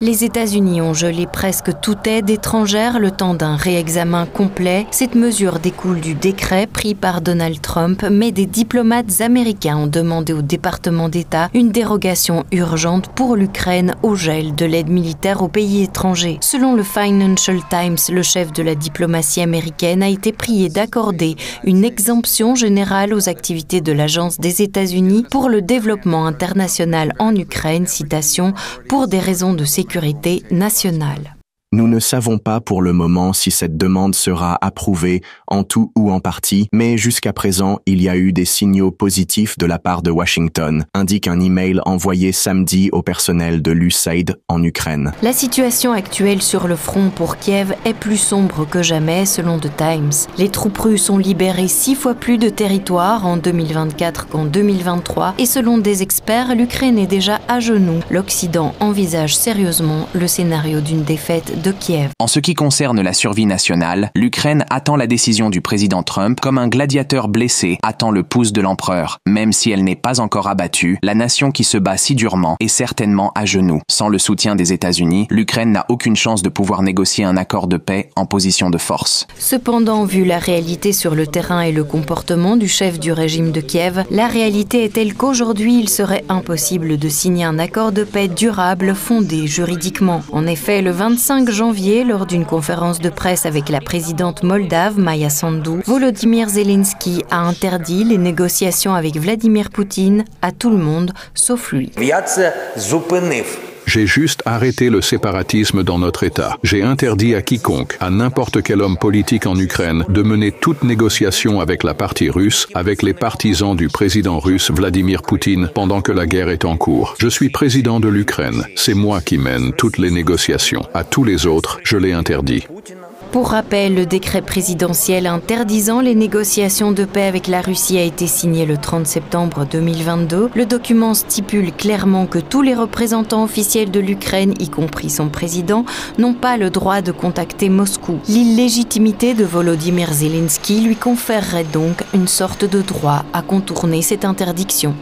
Les États-Unis ont gelé presque toute aide étrangère le temps d'un réexamen complet. Cette mesure découle du décret pris par Donald Trump, mais des diplomates américains ont demandé au département d'État une dérogation urgente pour l'Ukraine au gel de l'aide militaire aux pays étrangers. Selon le Financial Times, le chef de la diplomatie américaine a été prié d'accorder une exemption générale aux activités de l'Agence des États-Unis pour le développement international en Ukraine, citation, pour des raisons de sécurité nationale. Nous ne savons pas pour le moment si cette demande sera approuvée en tout ou en partie, mais jusqu'à présent, il y a eu des signaux positifs de la part de Washington, indique un email envoyé samedi au personnel de l'USAID en Ukraine. La situation actuelle sur le front pour Kiev est plus sombre que jamais, selon The Times. Les troupes russes ont libéré 6 fois plus de territoire en 2024 qu'en 2023, et selon des experts, l'Ukraine est déjà à genoux. L'Occident envisage sérieusement le scénario d'une défaite de Kiev. En ce qui concerne la survie nationale, l'Ukraine attend la décision du président Trump comme un gladiateur blessé attend le pouce de l'empereur. Même si elle n'est pas encore abattue, la nation qui se bat si durement est certainement à genoux. Sans le soutien des États-Unis, l'Ukraine n'a aucune chance de pouvoir négocier un accord de paix en position de force. Cependant, vu la réalité sur le terrain et le comportement du chef du régime de Kiev, la réalité est telle qu'aujourd'hui, il serait impossible de signer un accord de paix durable fondé juridiquement. En effet, le 25 janvier, lors d'une conférence de presse avec la présidente moldave Maia Sandu, Volodymyr Zelensky a interdit les négociations avec Vladimir Poutine à tout le monde, sauf lui. J'ai juste arrêté le séparatisme dans notre État. J'ai interdit à quiconque, à n'importe quel homme politique en Ukraine, de mener toute négociation avec la partie russe, avec les partisans du président russe Vladimir Poutine, pendant que la guerre est en cours. Je suis président de l'Ukraine. C'est moi qui mène toutes les négociations. À tous les autres, je l'ai interdit. Pour rappel, le décret présidentiel interdisant les négociations de paix avec la Russie a été signé le 30 septembre 2022. Le document stipule clairement que tous les représentants officiels de l'Ukraine, y compris son président, n'ont pas le droit de contacter Moscou. L'illégitimité de Volodymyr Zelensky lui conférerait donc une sorte de droit à contourner cette interdiction.